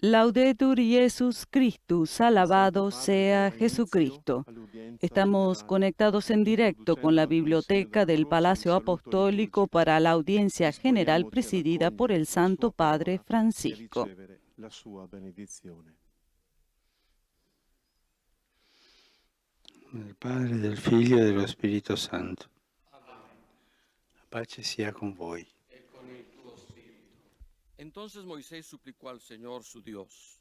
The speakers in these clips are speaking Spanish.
Laudetur Jesus Christus, alabado sea Jesucristo. Estamos conectados en directo con la biblioteca del Palacio Apostólico para la audiencia general presidida por el Santo Padre Francisco. Del Padre, del Figlio e dello Spirito Santo. La pace sia con voi. Entonces Moisés suplicó al Señor su Dios: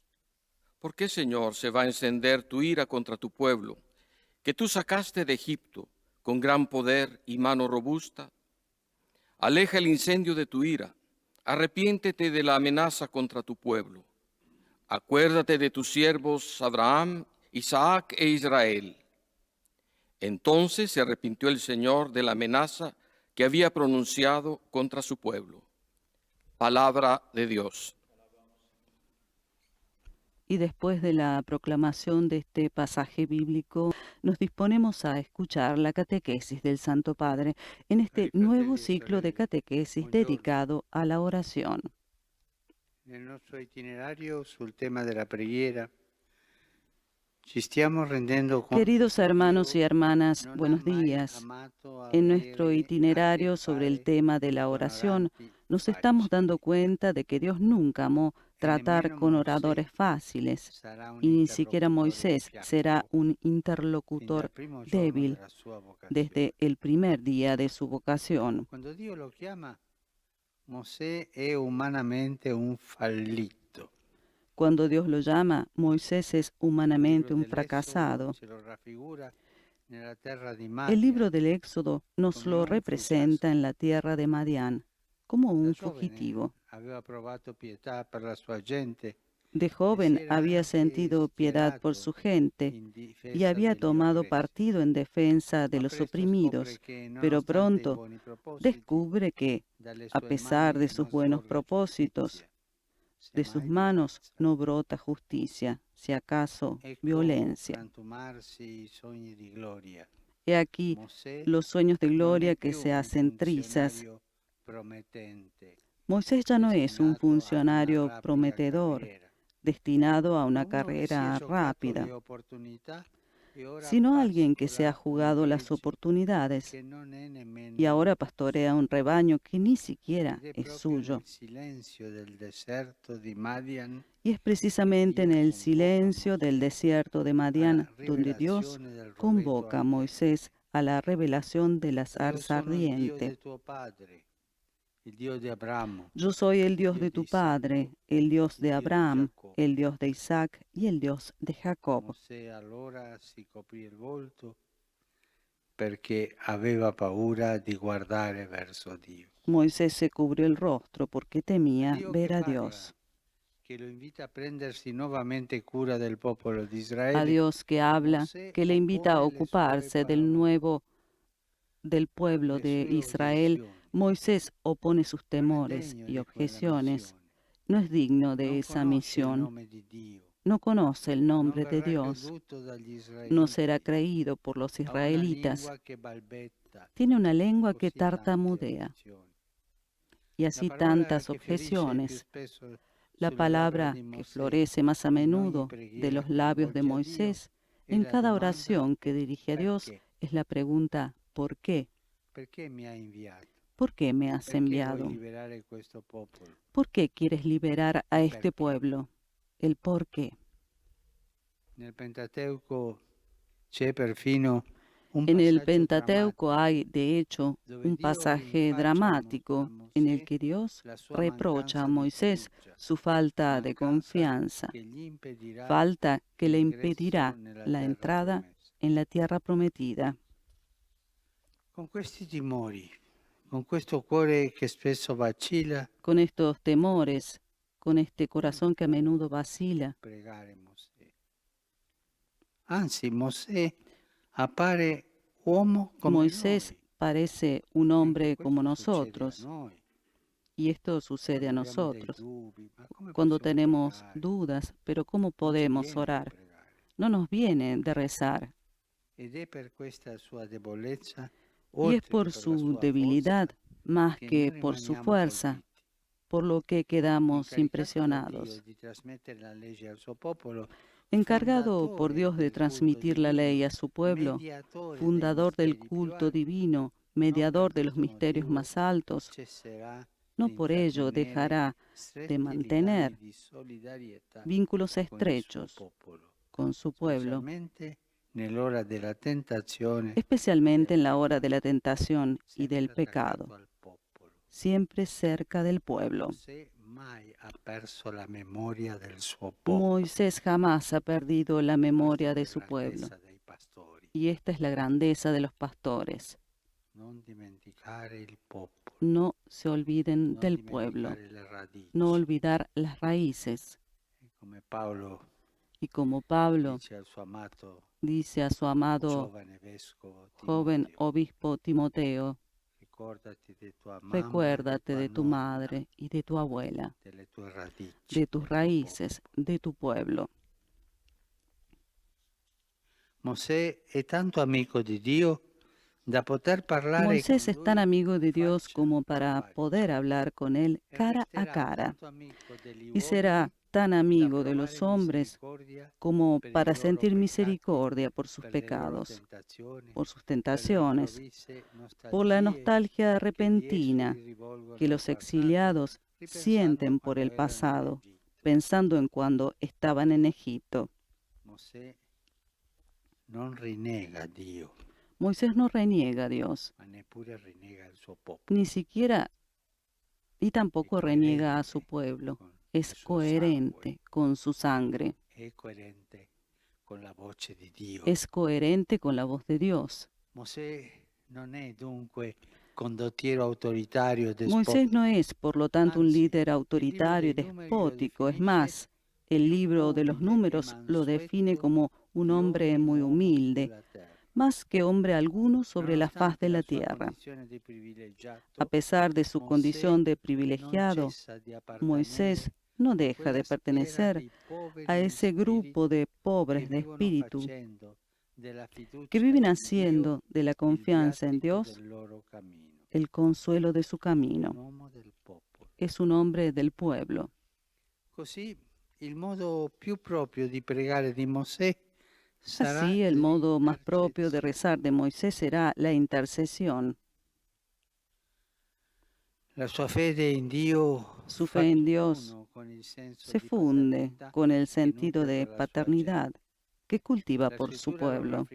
¿por qué, Señor, se va a encender tu ira contra tu pueblo, que tú sacaste de Egipto con gran poder y mano robusta? Aleja el incendio de tu ira, arrepiéntete de la amenaza contra tu pueblo. Acuérdate de tus siervos Abraham, Isaac e Israel. Entonces se arrepintió el Señor de la amenaza que había pronunciado contra su pueblo. Palabra de Dios. Y después de la proclamación de este pasaje bíblico, nos disponemos a escuchar la catequesis del Santo Padre en este nuevo ciclo de catequesis dedicado a la oración. Nel nostro itinerario sul tema della preghiera ci stiamo rendendo conto. Queridos hermanos y hermanas, buenos días. En nuestro itinerario sobre el tema de la oración, nos estamos dando cuenta de que Dios nunca amó tratar con oradores fáciles, y ni siquiera Moisés será un interlocutor débil desde el primer día de su vocación. Cuando Dio lo chiama, Mosè è umanamente un fallito. Cuando Dios lo llama, Moisés es humanamente un fracasado. El libro del Éxodo nos lo representa en la tierra de Madián como un fugitivo. De joven había sentido piedad por su gente y había tomado partido en defensa de los oprimidos, pero pronto descubre que, a pesar de sus buenos propósitos, de sus manos no brota justicia, si acaso violencia. He aquí los sueños de gloria que se hacen trizas. Moisés ya no es un funcionario prometedor, destinado a una carrera rápida, sino alguien que se ha jugado las oportunidades y ahora pastorea un rebaño que ni siquiera es suyo. Y es precisamente en el silencio del desierto de Madián donde Dios convoca a Moisés a la revelación de la zarza ardiente. Yo soy el Dios de tu padre, el Dios de Abraham, el Dios de Isaac y el Dios de Jacob. Perché aveva paura di guardare verso Dio. Moisés se cubrió el rostro porque temía ver a Dios. Que lo invita a prendersi nuovamente cura del popolo di Israele. A Dios que habla, que le invita a ocuparse del pueblo de Israel. Moisés opone sus temores y objeciones. No es digno de esa misión. No conoce el nombre de Dios. No será creído por los israelitas. Tiene una lengua que tartamudea. Y así tantas objeciones. La palabra que florece más a menudo de los labios de Moisés en cada oración que dirige a Dios es la pregunta ¿por qué? ¿Por qué me has enviado? ¿Por qué quieres liberar a este pueblo? El por qué. En el Pentateuco hay, de hecho, un pasaje dramático en el que Dios reprocha a Moisés su falta de confianza, falta que le impedirá la entrada en la tierra prometida. Con estos temores, con este corazón que a menudo vacila. Moisés parece un hombre como nosotros, y esto sucede a nosotros. Cuando tenemos dudas, pero ¿cómo podemos orar? No nos viene de rezar. Y es por su debilidad más que por su fuerza por lo que quedamos impresionados. Encargado por Dios de transmitir la ley a su pueblo, fundador del culto divino, mediador de los misterios más altos, no por ello dejará de mantener vínculos estrechos con su pueblo, especialmente en la hora de la tentación y del pecado, siempre cerca del pueblo. Moisés jamás ha perdido la memoria de su pueblo, y esta es la grandeza de los pastores. No se olviden del pueblo, no olvidar las raíces. Y como Pablo dice a su amado joven obispo Timoteo, recuérdate de tu madre y de tu abuela, de tus raíces, de tu pueblo. Moisés es tan amigo de Dios como para poder hablar con él cara a cara, y será tan amigo de los hombres como para sentir misericordia por sus pecados, por sus tentaciones, por la nostalgia repentina que los exiliados sienten por el pasado, pensando en cuando estaban en Egipto. Moisés no reniega a Dios, ni siquiera, y tampoco reniega a su pueblo. Es coherente con su sangre. Es coherente con la voz de Dios. Moisés no es, por lo tanto, un líder autoritario y despótico. Es más, el libro de los Números lo define como un hombre muy humilde, más que hombre alguno sobre la faz de la tierra. A pesar de su condición de privilegiado, Moisés no deja de pertenecer a ese grupo de pobres de espíritu que viven haciendo de la confianza en Dios el consuelo de su camino. Es un hombre del pueblo. Así, el modo más propio de rezar de Moisés será la intercesión. Su fe en Dios se funde con el sentido de paternidad que cultiva por su pueblo.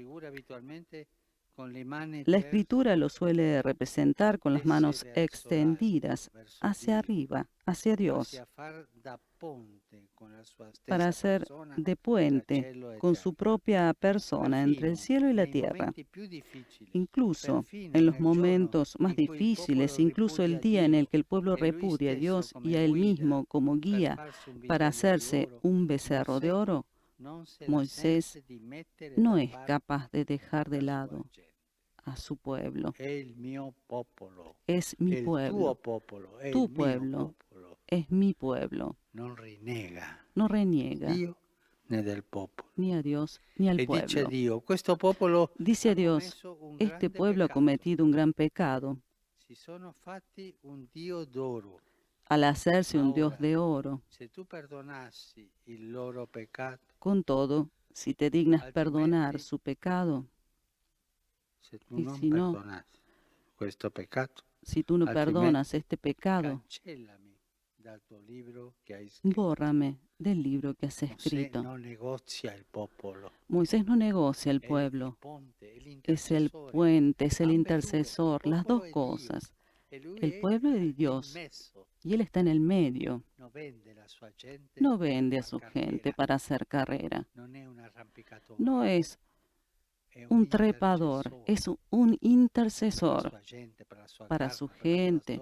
La Escritura lo suele representar con las manos extendidas hacia arriba, hacia Dios, para hacer de puente con su propia persona entre el cielo y la tierra. Incluso en los momentos más difíciles, incluso el día en el que el pueblo repudia a Dios y a él mismo como guía para hacerse un becerro de oro, Moisés no es capaz de dejar de lado a su pueblo. Es mi pueblo. Tu pueblo es mi pueblo. No reniega ni a Dios ni al pueblo. Dice a Dios, este pueblo ha cometido un gran pecado al hacerse un Dios de oro. Con todo, si te dignas perdonar su pecado, y si tú no perdonas este pecado, bórrame del libro que has escrito. Moisés no negocia el pueblo. Es el puente, es el intercesor, las dos cosas. El pueblo es de Dios y Él está en el medio. No vende a su gente para hacer carrera. No es un trepador, es un intercesor para su gente,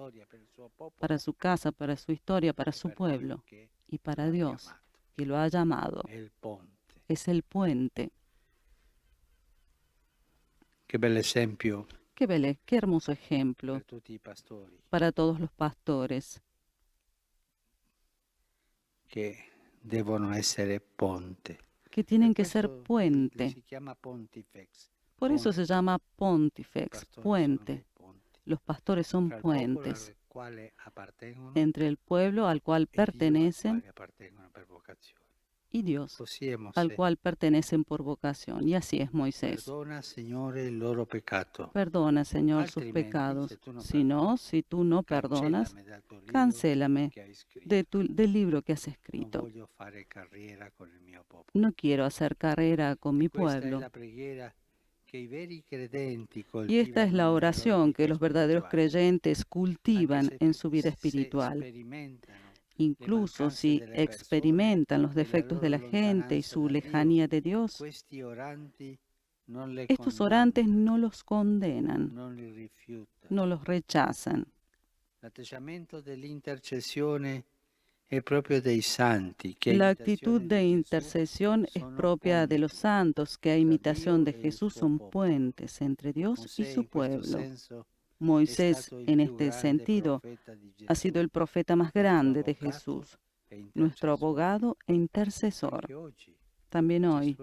para su casa, para su historia, para su pueblo y para Dios, que lo ha llamado. Es el puente. Qué bel ejemplo. Qué hermoso ejemplo para todos los pastores. Que devono essere ponte. Que tienen que ser puente. Por eso se llama pontifex, puente. Los pastores son puentes. entre el pueblo al cual pertenecen y Dios al cual pertenecen por vocación. Y así es Moisés. Perdona, Señor, sus pecados. Si tú no perdonas, cancélame del libro que has escrito. No quiero hacer carrera con mi pueblo. Y esta es la oración que los verdaderos creyentes cultivan en su vida espiritual. Incluso si experimentan los defectos de la gente y su lejanía de Dios, estos orantes no los condenan, no los rechazan. La actitud de intercesión es propia de los santos, que a imitación de Jesús son puentes entre Dios y su pueblo. Moisés, en este sentido, ha sido el profeta más grande de Jesús, nuestro abogado e intercesor. También hoy,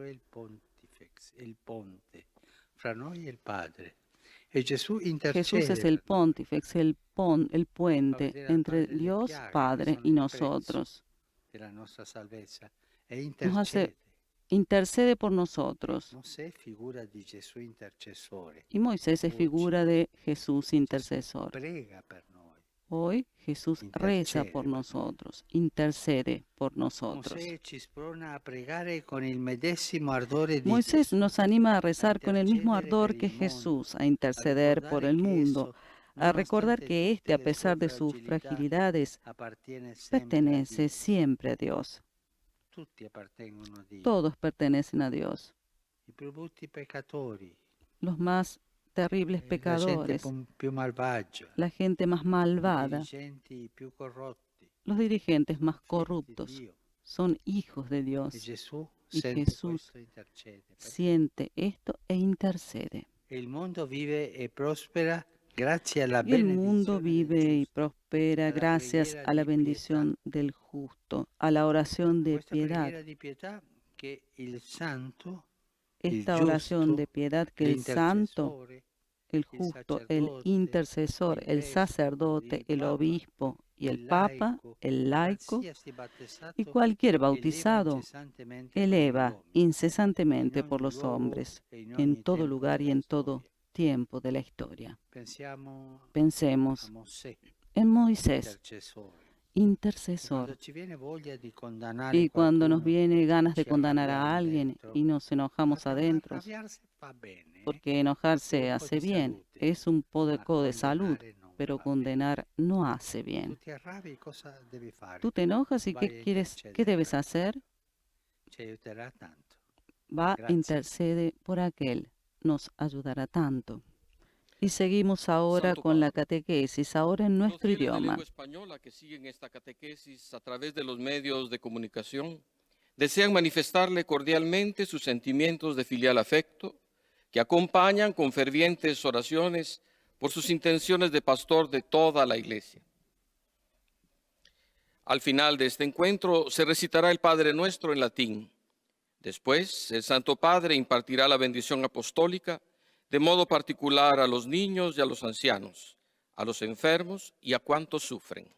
Jesús es el pontífex, el puente entre Dios Padre y nosotros. Intercede por nosotros. Y Moisés es figura de Jesús intercesor. Hoy Jesús reza por nosotros, intercede por nosotros. Moisés nos anima a rezar con el mismo ardor que Jesús, a interceder por el mundo, a recordar que éste, a pesar de sus fragilidades, pertenece siempre a Dios. Todos pertenecen a Dios. Los más terribles pecadores, la gente más malvada, los dirigentes más corruptos, son hijos de Dios. Y Jesús siente esto e intercede. Y el mundo vive y prospera gracias a la bendición del justo, a la oración de piedad. Esta oración de piedad que el santo, el justo, el intercesor, el sacerdote, el obispo y el papa, el laico y cualquier bautizado eleva incesantemente por los hombres, en todo lugar y en todo tiempo de la historia. Pensemos en Moisés, intercesor. Y cuando nos viene ganas de condenar a alguien y nos enojamos adentro, porque enojarse hace bien, es un poco de salud, pero condenar no hace bien. Tú te enojas y ¿qué debes hacer? Va, intercede por aquel, nos ayudará tanto. Y seguimos ahora con la catequesis, ahora en nuestro idioma. Los fieles de lengua española que siguen esta catequesis a través de los medios de comunicación desean manifestarle cordialmente sus sentimientos de filial afecto, que acompañan con fervientes oraciones por sus intenciones de pastor de toda la Iglesia. Al final de este encuentro se recitará el Padre Nuestro en latín. Después, el Santo Padre impartirá la bendición apostólica, de modo particular a los niños y a los ancianos, a los enfermos y a cuantos sufren.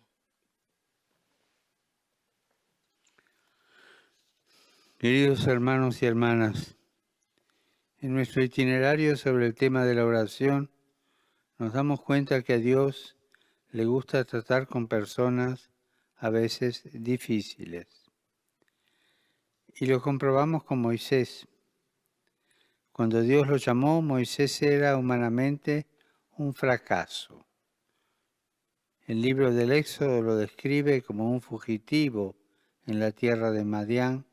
Queridos hermanos y hermanas, en nuestro itinerario sobre el tema de la oración, nos damos cuenta que a Dios le gusta tratar con personas a veces difíciles. Y lo comprobamos con Moisés. Cuando Dios lo llamó, Moisés era humanamente un fracaso. El libro del Éxodo lo describe como un fugitivo en la tierra de Madián,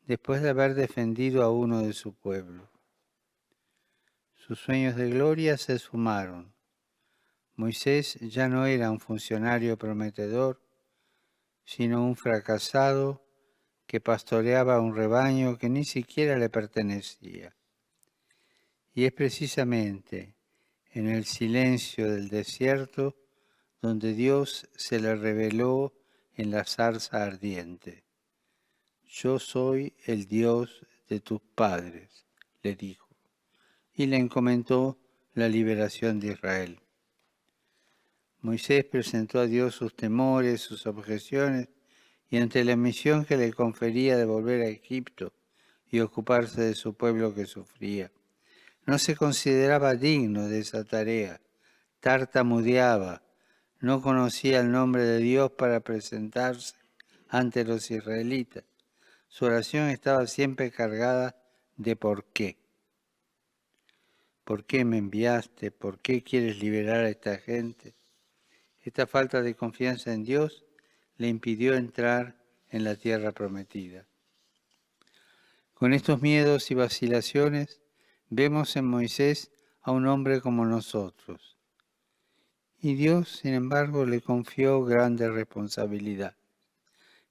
después de haber defendido a uno de su pueblo. Sus sueños de gloria se esfumaron. Moisés ya no era un funcionario prometedor, sino un fracasado que pastoreaba un rebaño que ni siquiera le pertenecía. Y es precisamente en el silencio del desierto donde Dios se le reveló en la zarza ardiente. Yo soy el Dios de tus padres, le dijo, y le encomendó la liberación de Israel. Moisés presentó a Dios sus temores, sus objeciones, y ante la misión que le confería de volver a Egipto y ocuparse de su pueblo que sufría, no se consideraba digno de esa tarea, tartamudeaba, no conocía el nombre de Dios para presentarse ante los israelitas. Su oración estaba siempre cargada de por qué. ¿Por qué me enviaste? ¿Por qué quieres liberar a esta gente? Esta falta de confianza en Dios le impidió entrar en la tierra prometida. Con estos miedos y vacilaciones, vemos en Moisés a un hombre como nosotros. Y Dios, sin embargo, le confió grande responsabilidad.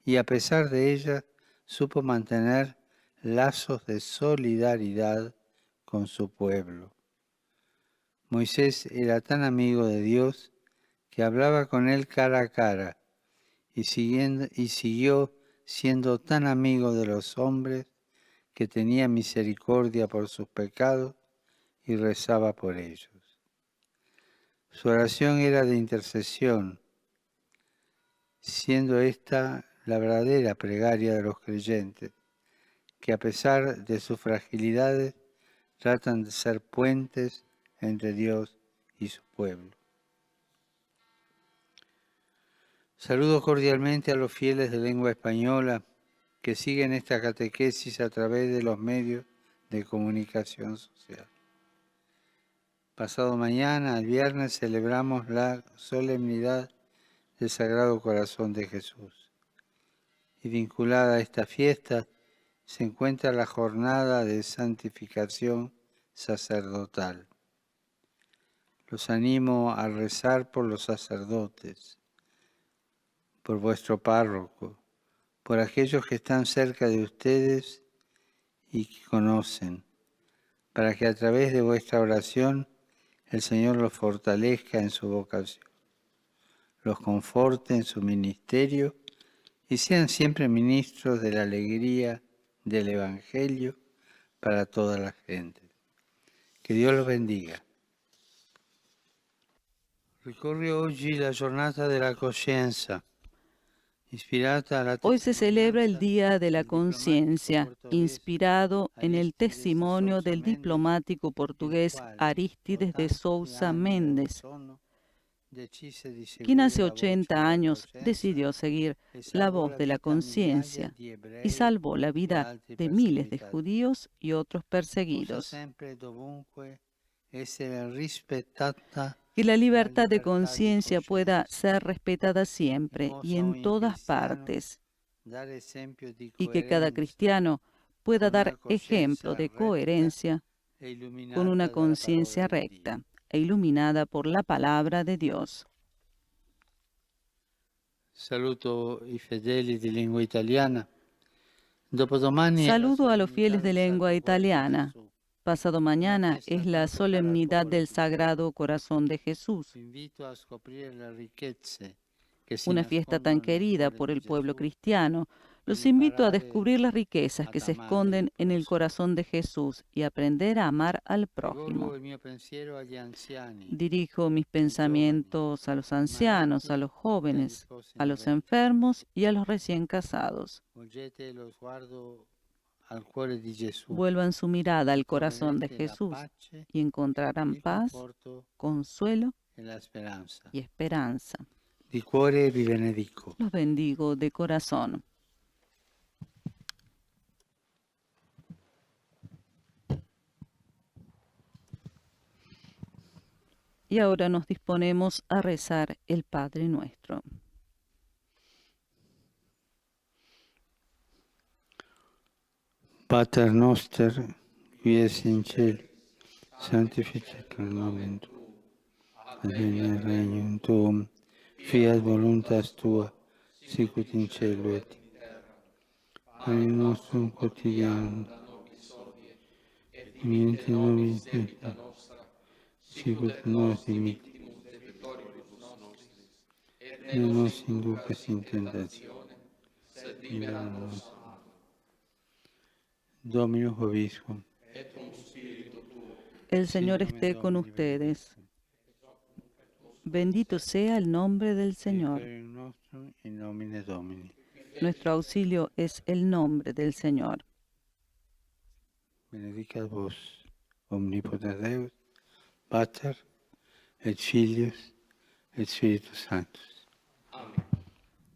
Y a pesar de ella, supo mantener lazos de solidaridad con su pueblo. Moisés era tan amigo de Dios que hablaba con él cara a cara y siguió siendo tan amigo de los hombres que tenía misericordia por sus pecados y rezaba por ellos. Su oración era de intercesión, siendo esta la verdadera plegaria de los creyentes, que a pesar de sus fragilidades tratan de ser puentes entre Dios y su pueblo. Saludo cordialmente a los fieles de lengua española que siguen esta catequesis a través de los medios de comunicación social. Pasado mañana, el viernes, celebramos la solemnidad del Sagrado Corazón de Jesús. Y vinculada a esta fiesta se encuentra la jornada de santificación sacerdotal. Los animo a rezar por los sacerdotes, por vuestro párroco, por aquellos que están cerca de ustedes y que conocen, para que a través de vuestra oración el Señor los fortalezca en su vocación, los conforte en su ministerio y sean siempre ministros de la alegría del Evangelio para toda la gente. Que Dios los bendiga. Ricorre oggi la giornata della coscienza. Hoy se celebra el Día de la Conciencia, inspirado en el testimonio del diplomático portugués Arístides de Sousa Mendes, quien hace 80 años decidió seguir la voz de la conciencia y salvó la vida de miles de judíos y otros perseguidos. Que la libertad de conciencia pueda ser respetada siempre y en todas partes, y que cada cristiano pueda dar ejemplo de coherencia con una conciencia recta e iluminada por la palabra de Dios. Saludo i fedeli di lingua italiana. Saludo a los fieles de lengua italiana. Pasado mañana es la solemnidad del Sagrado Corazón de Jesús, una fiesta tan querida por el pueblo cristiano. Los invito a descubrir las riquezas que se esconden en el corazón de Jesús y aprender a amar al prójimo. Dirijo mis pensamientos a los ancianos, a los jóvenes, a los enfermos y a los recién casados. Vuelvan su mirada al corazón de Jesús y encontrarán paz, consuelo y esperanza. Di cuore vi benedico. Los bendigo de corazón. Y ahora nos disponemos a rezar el Padre Nuestro. Pater noster, qui es in cielo, sanctificetur nomen tuum, adveniat regnum tuum, fiat voluntas tua, sicut in cielo et in terra. Panem nostrum quotidianum, et dimitte nobis debita nostra, sicut nos dimittimus debitoribus nostris, et ne nos inducas in tentatione, sed libera nos. Dominus vobiscum. El Señor esté con ustedes. Bendito sea el nombre del Señor. Aiutorium nostrum in nomine Domini. Nuestro auxilio es el nombre del Señor. Benedicat vos, omnipotens Deus, Pater, et Filius, et Spiritus Sanctus.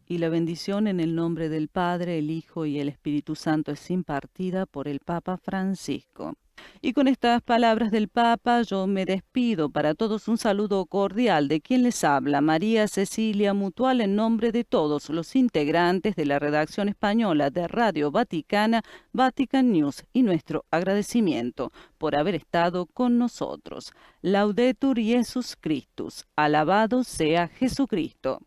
Y la bendición en el nombre del Padre, el Hijo y el Espíritu Santo es impartida por el Papa Francisco. Y con estas palabras del Papa yo me despido. Para todos un saludo cordial de quien les habla, María Cecilia Mutual, en nombre de todos los integrantes de la redacción española de Radio Vaticana, Vatican News, y nuestro agradecimiento por haber estado con nosotros. Laudetur Jesus Christus, alabado sea Jesucristo.